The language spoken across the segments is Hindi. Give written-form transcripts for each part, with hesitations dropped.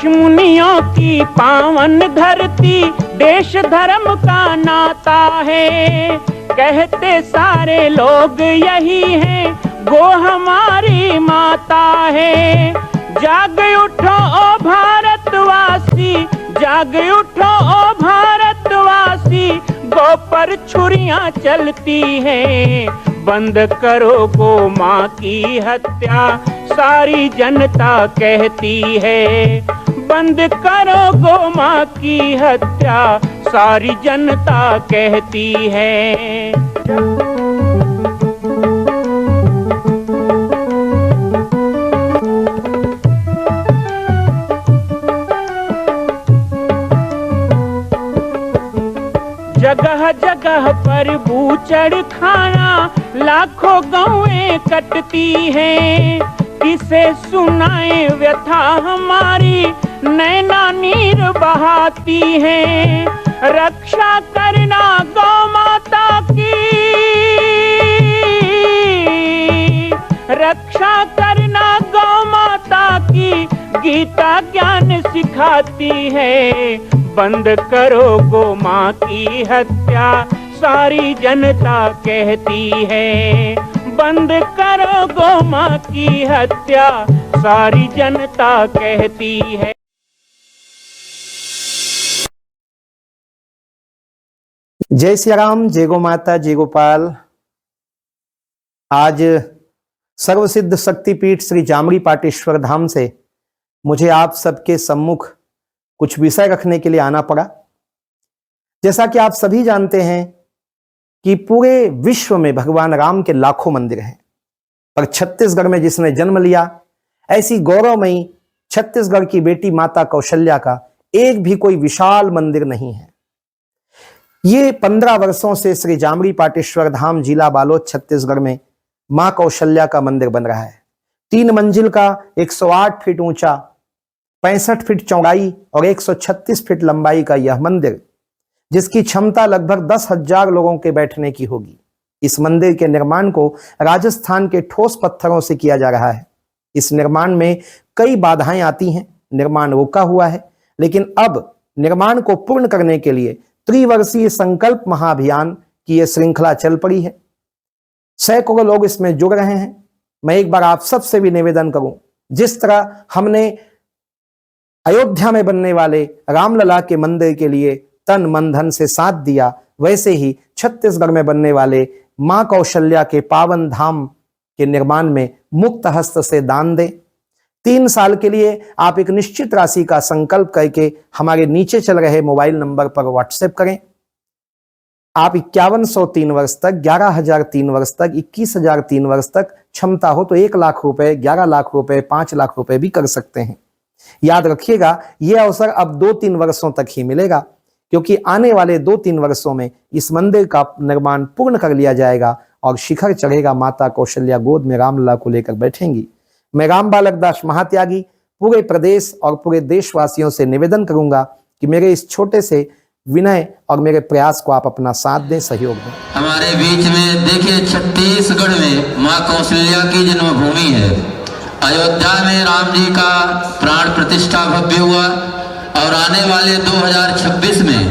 ऋषि मुनियों की पावन धरती, देश धर्म का नाता है। कहते सारे लोग यही हैं, गो हमारी माता है। जाग उठो ओ भारतवासी, जाग उठो ओ भारतवासी, गो पर छुरियां चलती हैं। बंद करो गो माँ की हत्या, सारी जनता कहती है। बंद करो गो माँ की हत्या, सारी जनता कहती है। जगह जगह पर बूचड़ खाना, लाखों गौएं कटती हैं। किसे सुनाए व्यथा हमारी, नैना नीर बहाती हैं। रक्षा करना गौ माता की, रक्षा करना गौ माता की, गीता ज्ञान सिखाती है। बंद करो गो माँ की हत्या, सारी जनता कहती है। बंद करो गो माँ की हत्या, सारी जनता कहती है। जय श्री राम, जय गो माता, जय गोपाल। आज सर्वसिद्ध शक्तिपीठ श्री जामरी पाटेश्वर धाम से मुझे आप सबके सम्मुख कुछ विषय रखने के लिए आना पड़ा। जैसा कि आप सभी जानते हैं कि पूरे विश्व में भगवान राम के लाखों मंदिर हैं, पर छत्तीसगढ़ में जिसने जन्म लिया, ऐसी गौरवमयी छत्तीसगढ़ की बेटी माता कौशल्या का एक भी कोई विशाल मंदिर नहीं है। ये 15 वर्षों से श्री जामरी पाटेश्वर धाम, जिला बालोद, छत्तीसगढ़ में मां कौशल्या का मंदिर बन रहा है। 3 मंजिल का 108 फीट ऊंचा, 65 फीट चौड़ाई और 136 फीट लंबाई का यह मंदिर, जिसकी क्षमता लगभग 10,000 लोगों के बैठने की होगी। इस मंदिर के निर्माण को राजस्थान के ठोस पत्थरों से किया जा रहा है। इस निर्माण में कई बाधाएं आती हैं, निर्माण रुका हुआ है, लेकिन अब निर्माण को पूर्ण करने के लिए त्रिवर्षीय संकल्प महाअभियान की यह श्रृंखला चल पड़ी है। सैकड़ों लोग इसमें जुड़ रहे हैं। मैं एक बार आप सबसे भी निवेदन करूं, जिस तरह हमने अयोध्या में बनने वाले रामलला के मंदिर के लिए तन मन धन से साथ दिया, वैसे ही छत्तीसगढ़ में बनने वाले मां कौशल्या के पावन धाम के निर्माण में मुक्त हस्त से दान दें। 3 साल के लिए आप एक निश्चित राशि का संकल्प करके हमारे नीचे चल रहे मोबाइल नंबर पर व्हाट्सएप करें। आप 5103 वर्ष तक, 11,003 वर्ष तक, 21,003 वर्ष तक, क्षमता हो तो 1 लाख रुपए, 11 लाख रुपए, 5 लाख रुपए भी कर सकते हैं। याद रखिएगा, यह अवसर अब 2-3 वर्षों तक ही मिलेगा, क्योंकि आने वाले 2-3 वर्षों में इस मंदिर का निर्माण पूर्ण कर लिया जाएगा और शिखर चढ़ेगा। माता कौशल्या गोद में रामलला को लेकर बैठेंगी। मैं राम बालक दास महात्यागी पूरे प्रदेश और पूरे देशवासियों से निवेदन करूंगा कि मेरे इस छोटे से विनय और मेरे प्रयास को आप अपना साथ दें, सहयोग दें। हमारे बीच में देखिए, छत्तीसगढ़ में मां कौशल्या की जन्मभूमि है। अयोध्या में राम जी का प्राण प्रतिष्ठा भव्य हुआ और आने वाले 2026 में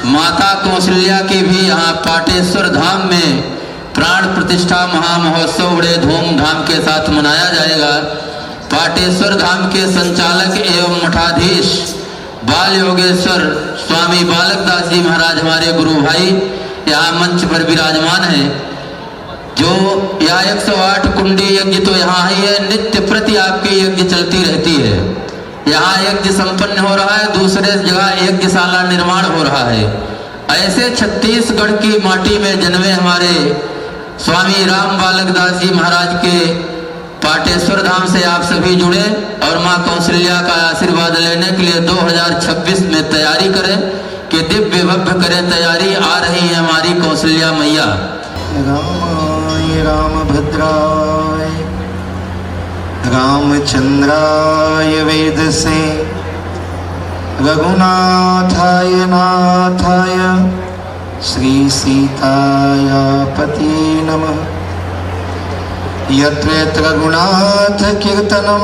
माता कौशल्या की भी यहाँ पाटेश्वर धाम में प्राण प्रतिष्ठा महामहोत्सव बड़े धूमधाम के साथ मनाया जाएगा। पाटेश्वर धाम के संचालक एवं मठाधीश बाल योगेश्वर स्वामी बालक दास जी महाराज, हमारे गुरु भाई, यहाँ मंच पर विराजमान हैं। जो यह 108 कुंडी यज्ञ तो यहाँ ही है, नित्य प्रति आपकी यज्ञ चलती रहती है। यहाँ यज्ञ संपन्न हो रहा है, दूसरे जगह यज्ञशाला निर्माण हो रहा है। ऐसे छत्तीसगढ़ की माटी में जन्मे हमारे स्वामी राम बालक दास जी महाराज के पाटेश्वर धाम से आप सभी जुड़े और मां कौशल्या का आशीर्वाद लेने के लिए 2026 में तैयारी करें कि दिव्य भव्य करें तैयारी। आ रही है हमारी कौशल्या मैया। रामाय रामभद्राय रामचंद्राय वेदसे रघुनाथाय नाथाय श्री सीताय पते नमः। यत्र यत्र रघुनाथ कीर्तनम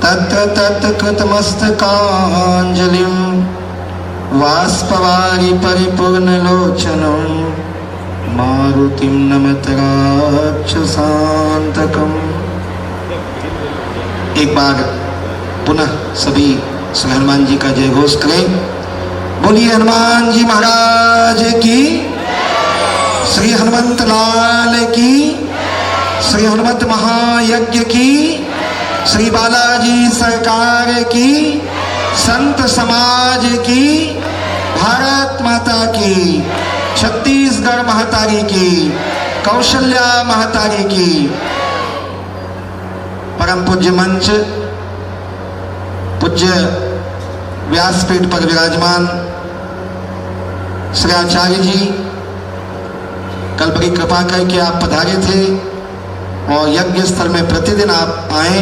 तत्र तत्कृतमस्तकाञ्जलिं वाष्पवारि परिपूर्णलोचनं मारुतिं नमत राक्षसान्तकम्। एक बार पुनः सभी श्री हनुमान जी का जय घोष करें। बोलिए हनुमान जी महाराज की, श्री हनुमंत लाल की, श्री हनुमत महायज्ञ की, श्री बालाजी सरकार की, संत समाज की, भारत माता की, छत्तीसगढ़ महतारी की, कौशल्या महतारी की। परम पूज्य मंच पूज्य व्यासपीठ पर विराजमान श्री आचार्य जी, कल बड़ी कृपा करके आप पधारे थे और यज्ञ स्थल में प्रतिदिन आप आए।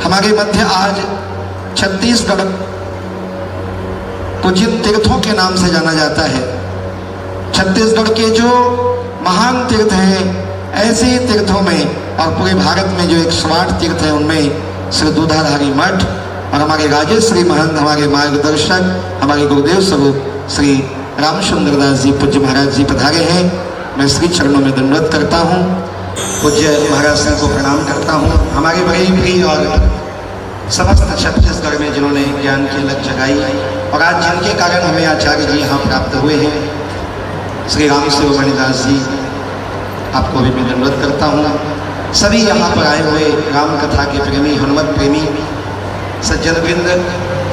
हमारे मध्य आज छत्तीसगढ़ को जिन तीर्थों के नाम से जाना जाता है, छत्तीसगढ़ के जो महान तीर्थ हैं, ऐसे तीर्थों में और पूरे भारत में जो 108 तीर्थ है, उनमें श्री दूधाधारी मठ और हमारे राजेश्री महंत, हमारे मार्गदर्शक, हमारे गुरुदेव स्वरूप श्री रामचंद्र दास जी पूज्य महाराज जी पधारे हैं। मैं श्री चरणों में दंडवत करता हूँ, पूज्य महाराज सिंह को प्रणाम करता हूँ। हमारे बड़े प्रिय और समस्त छत्तीसगढ़ में जिन्होंने ज्ञान की लत जगाई और आज जिनके कारण हमें आचार्य जी यहाँ प्राप्त हुए हैं, श्री राम शिवमणि दास जी, आपको भी मैं दंडवत करता हूँ। सभी यहाँ पर आए हुए राम कथा के प्रेमी, हनुमत प्रेमी सज्जन वृंद,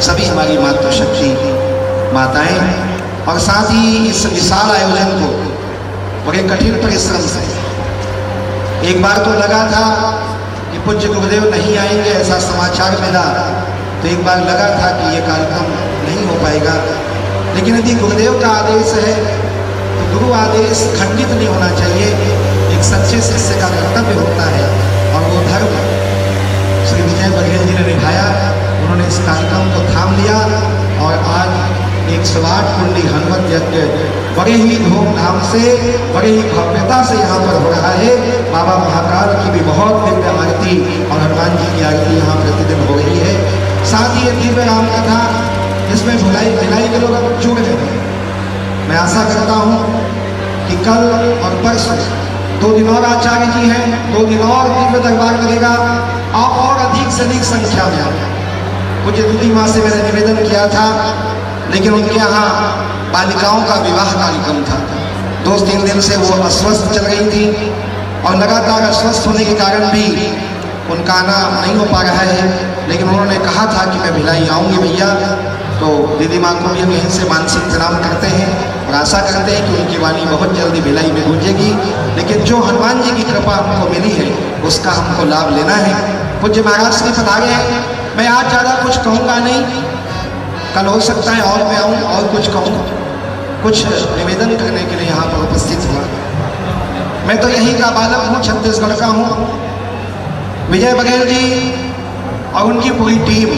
सभी हमारी मातृशक्ति माताएं, और साथ ही इस विशाल आयोजन को बड़े कठिन परिश्रम से, एक बार तो लगा था कि पूज्य गुरुदेव नहीं आएंगे, ऐसा समाचार मिला, तो एक बार लगा था कि ये कार्यक्रम नहीं हो पाएगा। लेकिन यदि गुरुदेव का आदेश है तो गुरु आदेश खंडित नहीं होना चाहिए। एक सच्चे शिष्य का कर्तव्य होता है और वो धर्म श्री विजय बघेल जी ने निभाया। उन्होंने इस कार्यक्रम को थाम लिया और आज 108 कुंडी हनुमत यज्ञ बड़े ही धूमधाम से, बड़े ही भव्यता से यहाँ पर हो रहा है। बाबा महाकाल की भी बहुत दिव्य आरती और हनुमान जी की आरती यहाँ प्रतिदिन हो रही है। साथ ही ये दिव्य राम कथा जिसमें भिलाई के लोग जुड़ रहे हैं। मैं आशा करता हूँ कि कल और परसों 2 दिन और आचार्य जी हैं, 2 दिन और दिव्य दरबार लगेगा और अधिक से अधिक संख्या में आए। कुछ दूसरी माँ से मैंने निवेदन किया था, लेकिन उनके यहाँ बालिकाओं का विवाह कार्यक्रम था। 2-3 दिन से वो अस्वस्थ चल रही थी और लगातार अस्वस्थ होने के कारण भी उनका आना नहीं हो पा रहा है। लेकिन उन्होंने कहा था कि मैं भिलाई आऊँगी भैया, तो दीदी माँ को भी हम यहीं से मानसिक प्रणाम करते हैं और आशा करते हैं कि उनकी वाणी बहुत जल्दी भिलाई में गूंजेगी। लेकिन जो हनुमान जी की कृपा हमको मिली है उसका हमको लाभ लेना है। पूज्य महाराज श्री पधारे हैं। मैं आज ज़्यादा कुछ कहूँगा नहीं, कल हो सकता है और मैं आऊँ और कुछ कहूँ, कुछ निवेदन करने के लिए यहाँ पर उपस्थित हुआ। मैं तो यहीं का बालक हूँ, छत्तीसगढ़ का हूँ। विजय बघेल जी और उनकी पूरी टीम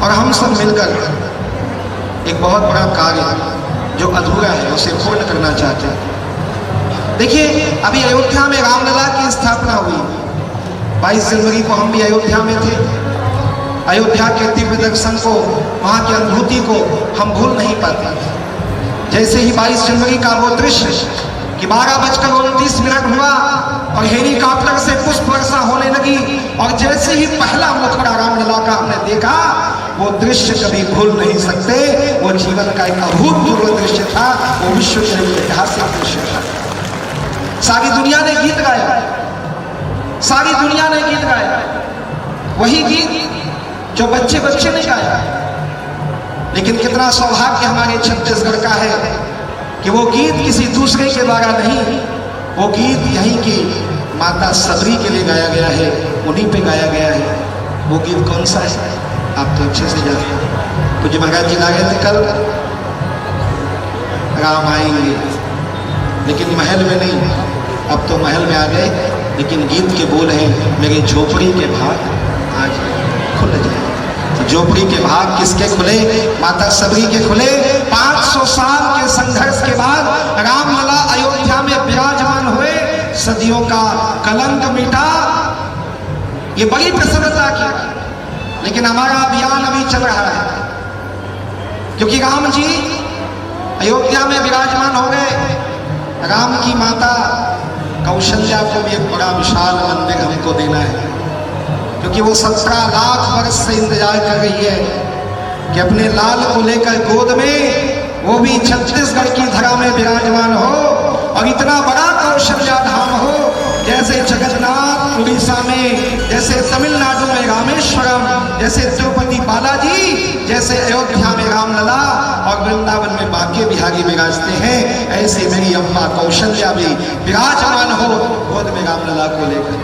और हम सब मिलकर एक बहुत बड़ा कार्य जो अधूरा है उसे पूर्ण करना चाहते हैं। देखिए, अभी अयोध्या में रामलला की स्थापना हुई। 22 जनवरी को हम भी अयोध्या में थे। अयोध्या के दिव्य दर्शन को, वहाँ की अनुभूति को हम भूल नहीं पाते। जैसे ही 22 जनवरी का वो दृश्य कि 12:29 हुआ और हेलीकॉप्टर से पुष्प वर्षा होने लगी और जैसे ही पहला मुखड़ा रामलला का हमने देखा, वो दृश्य कभी भूल नहीं सकते। वो जीवन का एक अभूतपूर्व दृश्य था, वो विश्व के ऐतिहासिक दृश्य था। सारी दुनिया ने गीत गाया, सारी दुनिया ने गीत गाया, वही गीत जो बच्चे बच्चे ने गाया। लेकिन कितना सौभाग्य हमारे छत्तीसगढ़ का है कि वो गीत किसी दूसरे के द्वारा नहीं, वो गीत यहीं की माता सबरी के लिए गाया गया है, उन्हीं पे गाया गया है। वो गीत कौन सा है आप तो अच्छे से जानते हैं। पूज्य महाराज जी लागे थे कल, राम आएंगे, लेकिन महल में नहीं। अब तो महल में आ गए, लेकिन गीत के बोल हैं, मेरी झोपड़ी के भाग आज खुल जाए। तो झोपड़ी के भाग किसके खुले? माता सबरी के खुले। 500 साल के संघर्ष के बाद रामलला अयोध्या में विराजमान हुए, सदियों का कलंक मिटा ये बड़ी प्रसन्नता की, लेकिन हमारा अभियान अभी चल रहा है, क्योंकि राम जी अयोध्या में विराजमान हो गए। राम की माता कौशल्या को भी एक बड़ा विशाल मंदिर हमको देना है, क्योंकि वो 17 लाख वर्ष से इंतजार कर रही है कि अपने लाल को लेकर गोद में वो भी छत्तीसगढ़ की धरा में विराजमान हो, और इतना बड़ा कौशल्या धाम हो, जैसे जगन्नाथ उड़ीसा में, जैसे तमिलनाडु में रामेश्वरम, जैसे तिरुपति बालाजी, जैसे अयोध्या में रामलला और वृंदावन में बांके बिहारी विराजते हैं, ऐसे मेरी अम्मा कौशल्या भी विराजमान हो गोद में रामलला को लेकर।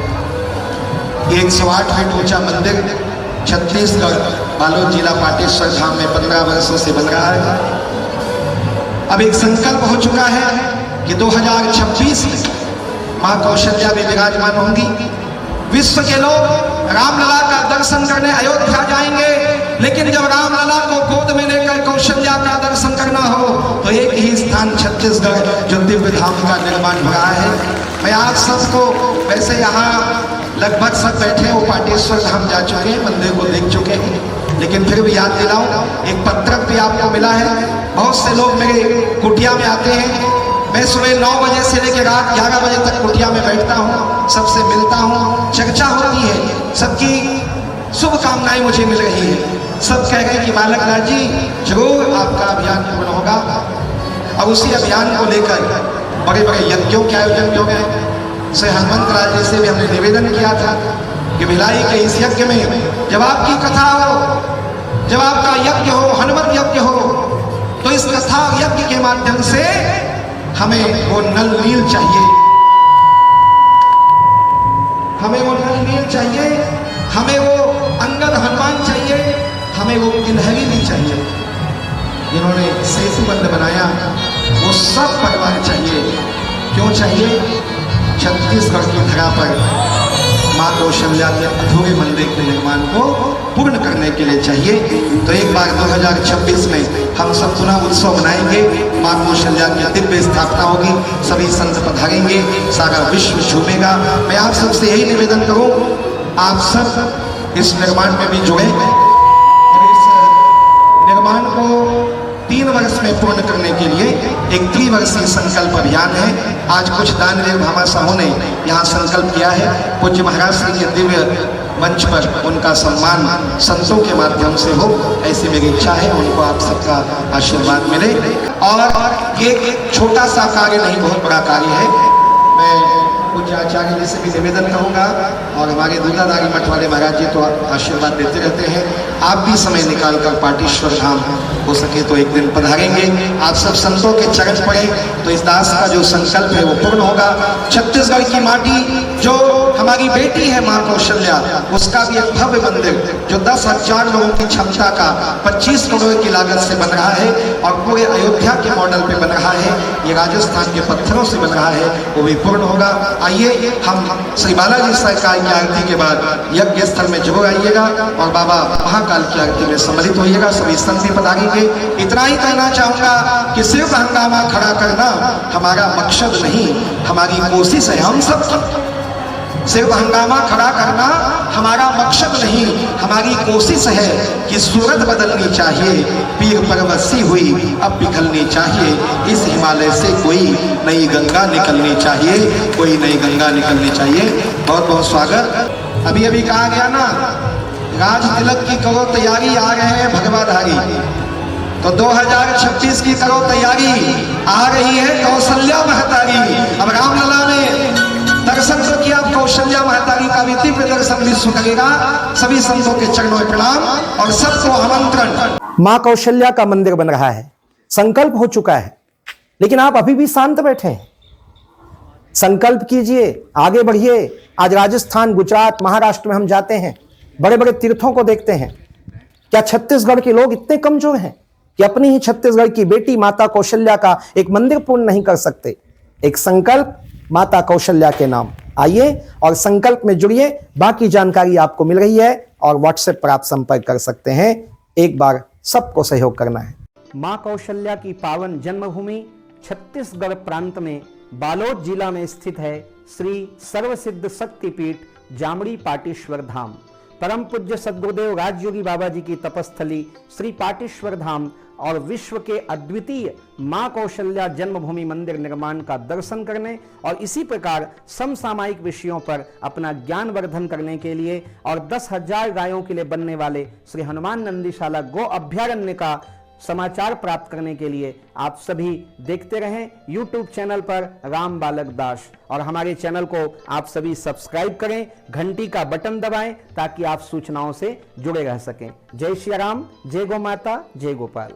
108 फीट ऊंचा मंदिर छत्तीसगढ़ बालोद जिला पाटेश्वर धाम में 15 वर्षों से बन रहा है। अब एक संकल्प हो चुका है कि 2026 में मां कौशल्या भी विराजमान होंगी। विश्व के लोग रामलला का दर्शन करने अयोध्या जाएंगे, लेकिन जब रामलला को गोद में लेकर कौशल्या का दर्शन करना हो तो एक ही स्थान छत्तीसगढ़ जो दिव्य धाम का निर्माण हो रहा है। मैं आप सबको, वैसे यहाँ लगभग सब बैठे वो पाटेश्वर धाम जा चुके हैं, मंदिर को देख चुके हैं, लेकिन फिर भी याद दिलाऊं, एक पत्रक भी आपको मिला है। बहुत से लोग मेरे कुटिया में आते हैं, मैं सुबह 9 बजे से लेकर रात 11 बजे तक कुटिया में बैठता हूँ, सबसे मिलता हूँ, चर्चा होती है, सबकी शुभकामनाएं मुझे मिल रही है। सब कह रहे हैं कि बालक राज जी जरूर आपका अभियान पूर्ण होगा, और उसी अभियान को लेकर बड़े बड़े यज्ञों के आयोजन हो गए। श्री हनुमंत राज जी से भी हमने निवेदन किया था कि भिलाई के इस यज्ञ में जब आपकी कथा हो, जब आपका यज्ञ हो, हनुमत यज्ञ हो, तो इस कथा यज्ञ के माध्यम से हमें वो नल नील चाहिए, हमें वो नल नील चाहिए, हमें वो अंगद हनुमान चाहिए, हमें वो गिलहरी भी चाहिए, जिन्होंने सेतु बंध बनाया, वो सब परिवार चाहिए। क्यों चाहिए? छत्तीसगढ़ की धरा पर मां कौशल्या के अधूरे मंदिर के निर्माण को पूर्ण करने के लिए चाहिए। तो एक बार 2026 में हम सब पुनः उत्सव मनाएंगे, मां कौशल्या की दिव्य स्थापना होगी, सभी संत पधारेंगे, सारा विश्व झूमेगा। मैं आप सबसे यही निवेदन करूं, आप सब इस निर्माण में भी जुड़े, और इस निर्माण को 3 वर्ष में पूर्ण करने के लिए एक त्रिवर्षीय संकल्प अभियान है। आज कुछ दानवीर भामाशाहों ने यहाँ संकल्प किया है, पूज्य महाराज श्री के दिव्य मंच पर उनका सम्मान संतों के माध्यम से हो, ऐसी मेरी इच्छा है। उनको आप सबका आशीर्वाद मिले। और ये एक छोटा सा कार्य नहीं, बहुत बड़ा कार्य है। मैं पूज्य आचार्य जी से भी निवेदन करूंगा, और हमारे दुर्गाधारी मठ वाले महाराज जी तो आशीर्वाद देते रहते हैं, आप भी समय निकालकर पाटेश्वर धाम हो सके तो एक दिन पधारेंगे। आप सब संतों के चरण पड़े तो इस दास का जो संकल्प है वो पूर्ण होगा। छत्तीसगढ़ की माटी जो हमारी बेटी है मां कौशल्या, उसका भी एक भव्य मंदिर जो 10,000 लोगों की क्षमता का 25 करोड़ की लागत से बन रहा है, और पूरे अयोध्या के मॉडल पे बन रहा है, ये राजस्थान के पत्थरों से बन रहा है, वो भी पूर्ण होगा। आइए हम श्री बालाजी सरकार की आरती के बाद यज्ञ स्थल में जरूर आइएगा, और बाबा महाकाल की आरती में सम्मिलित होइएगा। सभी संत भी पधारेंगे। इतना ही कहना चाहूंगा कि सिर्फ हंगामा खड़ा करना हमारा मकसद नहीं, हमारी कोशिश है। हम सब सिर्फ हंगामा खड़ा करना हमारा मकसद नहीं, हमारी कोशिश है कि सूरत बदलनी चाहिए, पीर परवसी हुई अब पिघलनी चाहिए, इस हिमालय से कोई नई गंगा निकलनी चाहिए, कोई नई गंगा निकलनी चाहिए। बहुत बहुत स्वागत। अभी अभी कहा गया ना, राज तिलक की करो तैयारी, आ रहे हैं भगवाधारी, तो 2026 की करो तैयारी, आ रही है कौशल्या महतारी। अब रामलला ने दर्शन तो किया, कौशल्या महतारी का भी दिव्य दर्शन विश्व करेगा। सभी संतों के चरणों में प्रणाम और सबको आमंत्रण। मां कौशल्या का मंदिर बन रहा है, संकल्प हो चुका है, लेकिन आप अभी भी शांत बैठे हैं। संकल्प कीजिए, आगे बढ़िए। आज राजस्थान, गुजरात, महाराष्ट्र में हम जाते हैं, बड़े बड़े तीर्थों को देखते हैं। क्या छत्तीसगढ़ के लोग इतने कमजोर हैं कि अपनी ही छत्तीसगढ़ की बेटी माता कौशल्या का एक मंदिर पूर्ण नहीं कर सकते? एक संकल्प माता कौशल्या के नाम। आइए और संकल्प में जुड़िए। बाकी जानकारी आपको मिल रही है और व्हाट्सएप पर आप संपर्क कर सकते हैं। एक बार सबको सहयोग करना है। मां कौशल्या की पावन जन्मभूमि छत्तीसगढ़ प्रांत में बालोद जिला में स्थित है श्री सर्वसिद्ध शक्तिपीठ जामड़ी पाटेश्वर धाम, परम पूज्य सद्गुरुदेव राजयोगी बाबा जी की तपस्थली श्री पाटेश्वर धाम और विश्व के अद्वितीय मां कौशल्या जन्मभूमि मंदिर निर्माण का दर्शन करने और इसी प्रकार समसामयिक विषयों पर अपना ज्ञानवर्धन करने के लिए और 10,000 गायों के लिए बनने वाले श्री हनुमान नंदीशाला गो अभ्यारण्य का समाचार प्राप्त करने के लिए आप सभी देखते रहें YouTube चैनल पर राम बालक दास, और हमारे चैनल को आप सभी सब्सक्राइब करें, घंटी का बटन दबाएं ताकि आप सूचनाओं से जुड़े रह सकें। जय श्री राम, जय गौ माता, जय गोपाल।